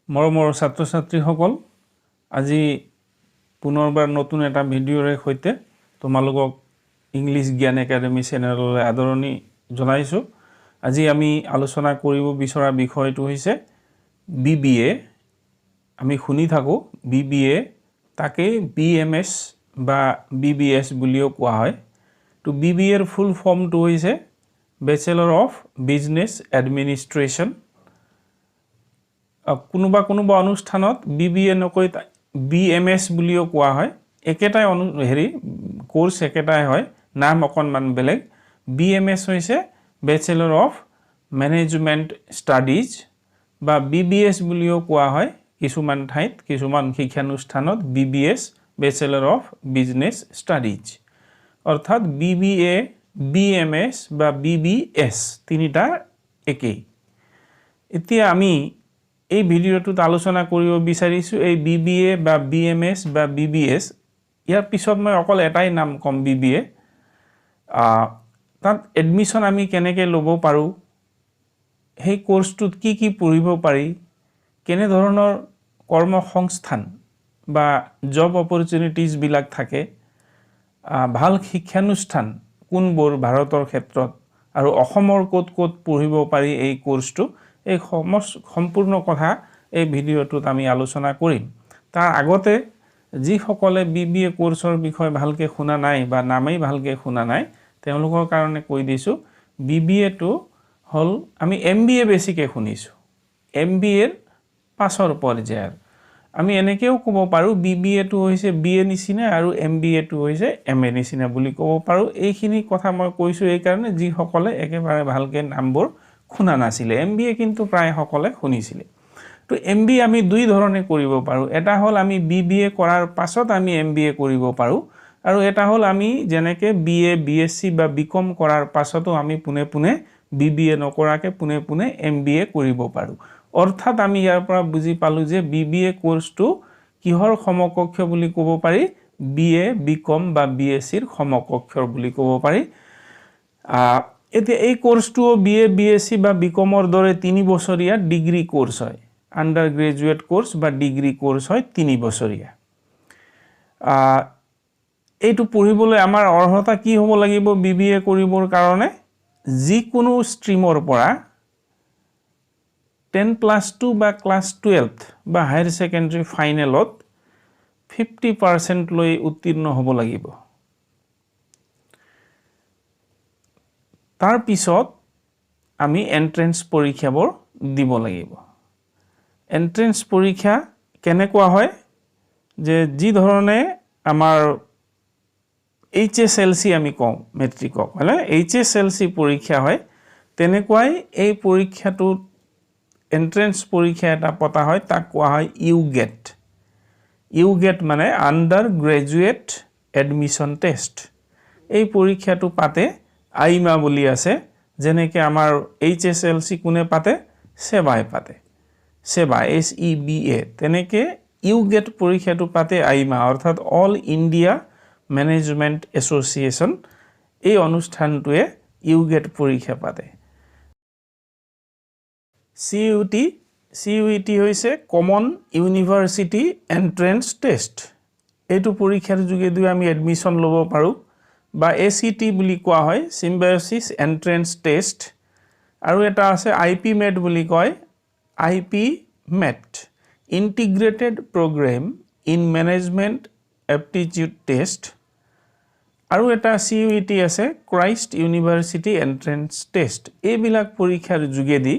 মৰমৰ ছাত্ৰ-ছাত্ৰীসকল আজি পুনৰবাৰ নতুন এটা ভিডিঅ'ৰে সৈতে তোমালোকক ইংলিছ জ্ঞান একাডেমি চেনেললৈ আদৰণি জনাইছো। আজি আমি আলোচনা কৰিব বিচৰা বিষয়টো হৈছে BBA। আমি শুনি থাকো BBA তাকে BMS বা BBS বুলিও কোৱা হয়। তো BBA এর ফুল ফর্মটো হৈছে Bachelor of Business Administration। কোনোবা অনুষ্ঠানত BBA নকৈ BMS বুলিও কোৱা হয়। একেটাই কোর্স একেটাই হয়, নাম অকণমান বেলেগ। BMS হৈছে Bachelor of Management Studies বা BBS বুলিও কোৱা হয় কিছুমান ঠাইত, কিছুমান শিক্ষানুষ্ঠানত BBS Bachelor of Business Studies। অর্থাৎ BBA, BMS বা BBS তিনিটা একেই। এতিয়া আমি এই ভিডিওটোত আলোচনা কৰিব বিচাৰিছো এই BBA বা BMS বা BBS। ইয়াৰ পিছত মই অকল এটাই নাম কম BBA। তাত এডমিশন আমি কেনেকৈ ল'ব পাৰো, সেই কোৰ্সটোত কি পঢ়িব পাৰি, কেনে ধৰণৰ কৰ্মসংস্থান বা জব অপৰচুনিটিজ বিলাক থাকে, ভাল শিক্ষানুষ্ঠান কোনবোৰ ভাৰতৰ ক্ষেত্ৰত আৰু অসমৰ ক'ত পঢ়িব পাৰি এই কোৰ্সটো, এই সম্পূৰ্ণ কথা এই ভিডিওটোত আমি আলোচনা কৰিম। তাৰ আগতে যিসকলে BBA কোৰ্সৰ বিষয় ভালকে শুনা নাই বা নামেই ভালকে শুনা নাই তেওঁলোকৰ কাৰণে কৈ দিছো। BBA টো হল আমি MBA বেছিকে শুনিছো, MBA এর পাছৰ পৰ্যায়ৰ। আমি এনেকেও ক'ব পাৰো BBA টো হৈছে BA নিচিনা আৰু MBA টো হৈছে MA নিচিনা বুলি ক'ব পাৰো। এইখিনি কথা মই কৈছো এই কাৰণে যিসকলে একেবাৰে ভালকে নামবোৰ শুনা নাছিলে। MBA কিন্তু প্ৰায় সকলে শুনিছিলে। তো MBA আমি দুই ধৰণে কৰিব পাৰো। এটা হল আমি BBA কৰাৰ পাছত আমি MBA কৰিব পাৰো, আৰু এটা হল আমি যেনেকে BA, BSc বা BCom কৰাৰ পাছতো আমি পুনে BBA নকৰাকে পুনে MBA কৰিব পাৰো। অৰ্থাৎ আমি ইয়াৰ পৰা বুজি পালো যে BBA কোৰ্সটো কিহৰ সমকক্ষ বুলি ক'ব পাৰি, BA, BCom বা BSc ৰ সমকক্ষৰ বুলি ক'ব পাৰি। এতিয়া এই কোৰ্সটো BA, BSc বা BCom ৰ দৰে 3 বছৰীয়া ডিগ্ৰী কোৰ্স হয়। আন্ডাৰ গ্ৰাজুয়েট কোৰ্স বা ডিগ্ৰী কোৰ্স হয় 3 বছৰীয়া। এইটো পঢ়িবলৈ আমাৰ অৰ্হতা কি হ'ব লাগিব BBA কৰিবৰ কাৰণে? যিকোনো স্ট্ৰীমৰ পৰা 10+2 বা ক্লাস 12 বা হায়াৰ সেকেন্ডাৰী ফাইনেলত 50% লৈ উত্তীৰ্ণ হ'ব লাগিব। তাৰ পিছত আমি এন্ট্ৰেন্স পৰীক্ষাবোৰ দিব লাগিব। এন্ট্ৰেন্স পৰীক্ষা কেনেকুৱা হয় যে যি ধৰণে আমাৰ HSLC আমি কওঁ মেট্ৰিকক, হলে HSLC পৰীক্ষা হয়, তেনেকুৱাই এই পৰীক্ষাটো এন্ট্ৰেন্স পৰীক্ষা এটা পতা হয়, তাক কোৱা হয় UGAT। UGAT মানে আন্ডাৰ গ্ৰাজুয়েট এডমিশন টেস্ট। এই পৰীক্ষাটো পাতে আইমা বুলি আছে, যেনেকে আমাৰ HSLC কোনে পাতে, সেবাই পাতে, সেবা SEBA। তেনেকে UGAT পৰীক্ষাটো পাতে আইমা, অৰ্থাৎ অল ইণ্ডিয়া ম্যানেজমেন্ট এসোসিয়েশন। এই অনুষ্ঠানটোৱে UGAT পৰীক্ষা পাতে। CUET হৈছে কমন ইউনিভাৰ্সিটি এন্ট্ৰেন্স টেস্ট। এইটো পৰীক্ষাৰ যোগেদি আমি এডমিশন ল'ব পাৰো, বা ACT বুলি কোৱা হয়, সিম্বায়সিস এন্ট্ৰেন্স টেস্ট। আৰু এটা আছে IPMET বুলি কয়, IPMET integrated program in management aptitude test. আৰু এটা CUET আছে, ক্ৰাইষ্ট ইউনিভাৰ্সিটি এন্ট্ৰেন্স টেস্ট। এইবিলাক পৰীক্ষাৰ যোগেদি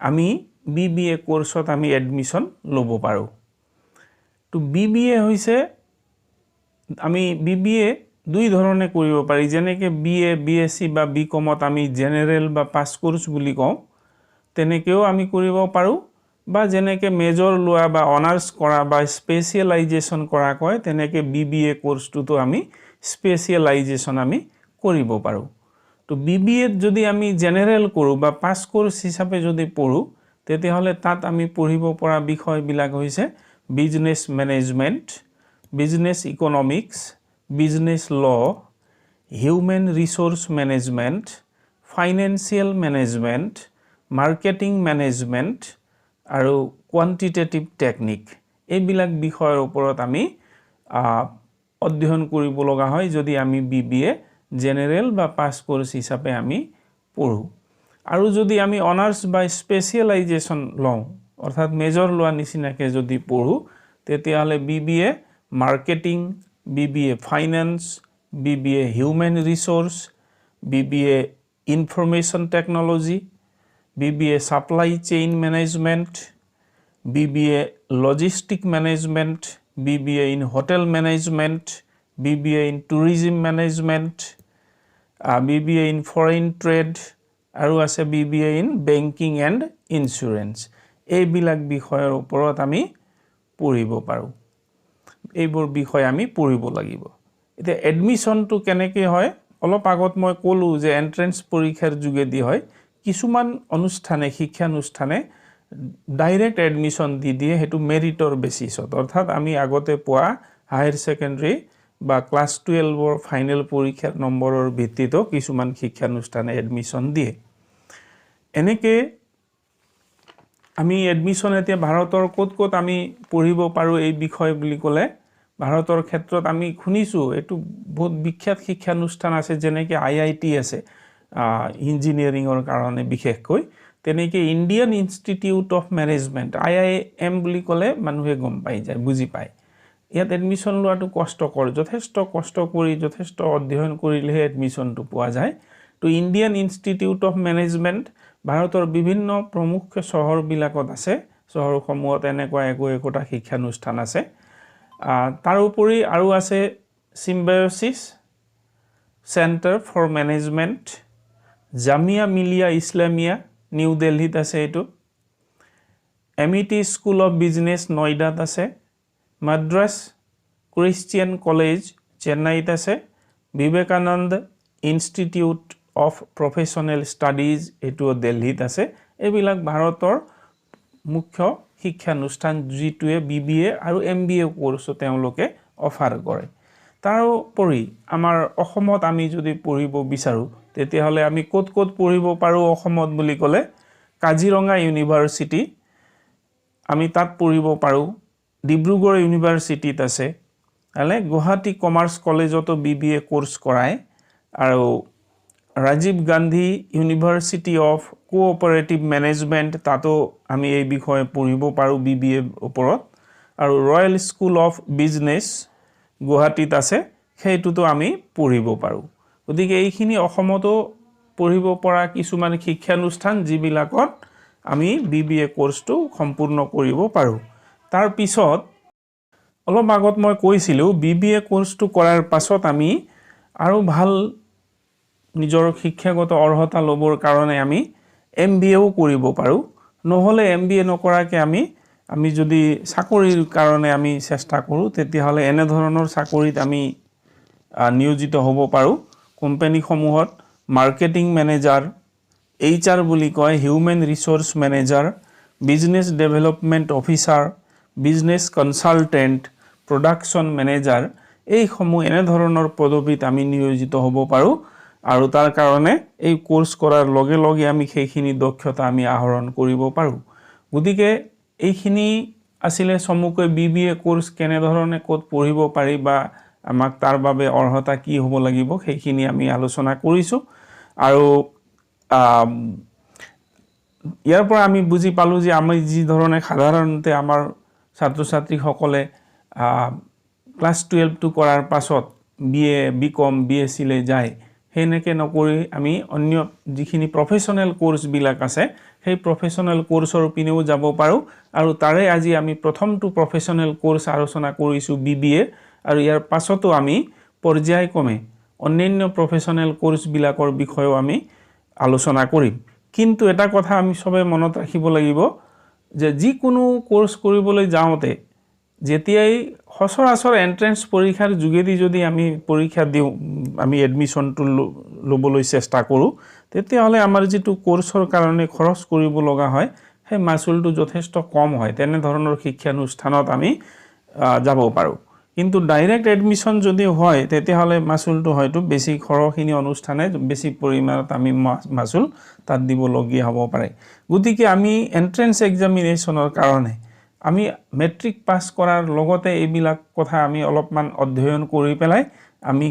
আমি BBA কোৰ্সত আমি এডমিশন ল'ব পাৰো। তো BBA হৈছে আমি BBA দুই ধৰণে কৰিব পাৰি, যেনেকে BA, BSc বা BComত আমি জেনাৰেল বা পাস কোৰ্স বুলি কওঁ, তেনেকেও আমি কৰিব পাৰো, বা যেনেকে মেজৰ লোৱা বা অনাৰ্স কৰা বা স্পেশালাইজেশন কৰা কয়, তেনেকে BBA কোৰ্সটোতো আমি স্পেশালাইজেশন আমি কৰিব পাৰো। তো BBA যদি আমি জেনাৰেল কৰো বা পাস কোৰ্স হিচাপে যদি পঢ়ো, তেতিয়াহলে তাত আমি পঢ়িব পৰা বিষয়বিলাক হৈছে business management, business economics, business law, human resource management, financial management, marketing management, আৰু কোৱান্টিটেটিভ টেকনিক এইবিলাক বিষয়ৰ ওপৰত আমি অধ্যয়ন কৰিব লগা হয় যদি আমি BBA জেনেৰেল বা পাস কোৰ্স হিচাপে আমি পঢ়ো আৰু যদি আমি অনাৰ্স বা স্পেশালাইজেশন লওঁ অৰ্থাৎ মেজৰ লোৱা নিচিনাকে যদি পঢ়ো তেতিয়াহলে BBA marketing BBA finance BBA human resource BBA information technology BBA supply chain management BBA logistic management BBA in hotel management BBA in tourism management BBA in foreign trade আৰু আছে BBA in banking and insurance এইবিলাক বিষয়ৰ ওপৰত আমি পঢ়িব পাৰো এইবোৰ বিষয় আমি পঢ়িব লাগিব এতিয়া এডমিশনটো কেনেকৈ হয় অলপ আগত মই ক'লো যে এন্ট্ৰেন্স পৰীক্ষাৰ যোগেদি হয় কিছুমান অনুষ্ঠানে শিক্ষানুষ্ঠানে ডাইৰেক্ট এডমিশন দি দিয়ে হেতু মেৰিটৰ বেসিছত অৰ্থাৎ আমি আগতে পোৱা হায়াৰ সেকেন্ডাৰী বা ক্লাস 12 ৰ ফাইনেল পৰীক্ষাৰ নম্বৰৰ ভিত্তিত কিছুমান শিক্ষানুষ্ঠানে এডমিশন দিয়ে এনেকে আমি এডমিশন এতিয়া ভাৰতৰ ক'ত আমি পঢ়িব পাৰো এই বিষয় বুলি ক'লে ভাৰতৰ ক্ষেত্ৰত আমি শুনিছো এটো বহুত বিখ্যাত শিক্ষানুষ্ঠান আছে যেনেকৈ IIT আছে ইঞ্জিনিয়াৰিংৰ কাৰণে বিশেষকৈ তেনেকৈ Indian institute of management IIM বুলি ক'লে মানুহে গম পাই যায় বুজি পায় ইয়াত এডমিশন লোৱাটো কষ্টকৰ যথেষ্ট কষ্ট কৰি যথেষ্ট অধ্যয়ন কৰিলেহে এডমিশনটো পোৱা যায় তো ইণ্ডিয়ান ইনষ্টিটিউট অফ ম্যানেজমেন্ট ভাৰতৰ বিভিন্ন প্ৰমুখ চহৰবিলাকত আছে চহৰসমূহত এনেকুৱা একোটা শিক্ষানুষ্ঠান আছে তাৰ উপৰি আৰু আছে Symbiosis centre for management Jamia Millia Islamia new দিল্লীত আছে এটো এমিটি স্কুল অফ বিজনেস নয়ডাত আছে মাদ্ৰাছ ক্ৰিশ্চিয়ান কলেজ চেন্নাইত আছে Vivekananda institute of professional studies এটো দিল্লীত আছে এইবিলাক ভাৰতৰ মুখ্য শিক্ষানুষ্ঠান যিটোৱে BBA আৰু MBA কোৰ্স তেওঁলোকে অফাৰ কৰে তাৰ উপৰি আমাৰ অসমত আমি যদি পঢ়িব বিচাৰো তেতিয়াহলে আমি ক'ত পঢ়িব পাৰো অসমত বুলি ক'লে কাজিৰঙা ইউনিভাৰ্সিটি আমি তাত পঢ়িব পাৰো ডিব্ৰুগড় ইউনিভাৰ্সিটিত আছে আলে গুৱাহাটী কমাৰ্চ কলেজতো BBA কোৰ্স কৰায় আৰু Rajiv Gandhi university of cooperative management তাতো আমি এই বিষয়ে পঢ়িব পাৰো BBA ওপৰত আৰু ৰয়েল স্কুল অফ বিজনেস গুৱাহাটীত আছে সেইটোতো আমি পঢ়িব পাৰো গতিকে এইখিনি অসমতো পঢ়িব পৰা কিছুমান শিক্ষানুষ্ঠান যিবিলাকত আমি BBA কোৰ্সটো সম্পূৰ্ণ কৰিব পাৰো তাৰ পিছত অলপ আগত মই কৈছিলো BBA কোৰ্সটো কৰাৰ পাছত আমি আৰু ভাল নিজৰ শিক্ষাগত অৰ্হতা লবৰ কাৰণে আমি MBAও কৰিব পাৰো নহলে MBA নকৰাকে আমি যদি চাকৰিৰ কাৰণে আমি চেষ্টা কৰো তেতিয়াহলে এনে ধৰণৰ চাকৰিত আমি নিয়োজিত হ'ব পাৰো কোম্পানী সমূহত মাৰ্কেটিং মেনেজাৰ HR বুলি কয় human resource manager business development officer business consultant production manager এই সমূহ এনে ধৰণৰ পদবীত আমি নিয়োজিত হ'ব পাৰো আৰু তাৰ কাৰণে এই কোৰ্স কৰাৰ লগে লগে আমি সেইখিনি দক্ষতা আমি আহৰণ কৰিব পাৰো গতিকে এইখিনি আসলে সমুকৈ BBA কোৰ্স কেনে ধৰণে ক'ত পঢ়িব পাৰি বা আমাক তাৰ বাবে অৰ্হতা কি হ'ব লাগিব সেইখিনি আমি আলোচনা কৰিছো আৰু ইয়াৰ পৰা আমি বুজি পালো যে আমি যি ধৰণে সাধাৰণতে আমাৰ ছাত্ৰ ছাত্ৰী সকলে ক্লাস 12 টো কৰাৰ পাছত BA BCom BSc লৈ যায় হেনেকে নকৰি আমি অন্য যিখিনি প্ৰফেশনাল কোৰ্স বিলাক আছে সেই প্ৰফেশনাল কোৰ্সৰ পিনেও যাব পাৰো আৰু তাৰে আজি আমি প্ৰথমটো প্ৰফেশনাল কোৰ্স আলোচনা কৰিছো BBA আৰু ইয়াৰ পাছতো আমি পৰ্যায়ক্ৰমে অন্যান্য প্ৰফেশনাল কোৰ্স বিলাকৰ বিষয়ও আমি আলোচনা কৰিম কিন্তু এটা কথা আমি সবে মনত ৰাখিব লাগিব যে যিকোনো কোৰ্স কৰিবলৈ যাওঁতে যেতিয়াই সচৰাচৰ এন্ট্ৰেন্স পৰীক্ষাৰ যোগেদি যদি আমি পৰীক্ষা দিও আমি এডমিশনটো লবলৈ চেষ্টা কৰো তেতিয়াহলে আমাৰ যেটো কোৰ্সৰ কাৰণে খৰচ কৰিব লগা হয় সেই মাসুলটো যথেষ্ট কম হয় তেনে ধৰণৰ শিক্ষানুষ্ঠানত আমি যাব পাৰো কিন্তু ডাইৰেক্ট এডমিশ্যন যদি হয় তেতিয়াহ'লে মাচুলটো হয়তো বেছি খৰচখিনি অনুষ্ঠানে বেছি পৰিমাণত আমি মাচুল তাত দিবলগীয়া হ'ব পাৰে গতিকে আমি এন্ট্ৰেন্স এক্সামিনেশ্যনৰ কাৰণে আমি মেট্ৰিক পাছ কৰাৰ লগতে এইবিলাক কথা আমি অলপমান অধ্যয়ন কৰি পেলাই আমি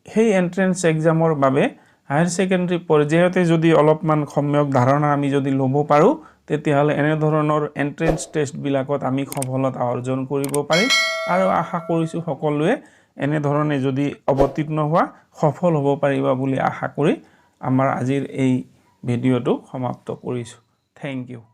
সেই এন্ট্ৰেন্স এক্সামৰ বাবে হায়াৰ সেকেন্ডাৰী পৰ্যায়তে যদি অলপমান সম্যক ধাৰণা আমি যদি ল'ব পাৰোঁ তেতিয়াহ'লে এনে ধৰণৰ এন্ট্ৰেন্স টেষ্টবিলাকত আমি সফলতা অৰ্জন কৰিব পাৰিম আৰু আশা কৰিছোঁ সকলোৱে এনে ধৰণে যদি অৱতীৰ্ণ হোৱা সফল হ'ব পাৰিবা বুলি আশা কৰি আমাৰ আজিৰ এই ভিডিঅ'টো সমাপ্ত কৰিছোঁ থেংক ইউ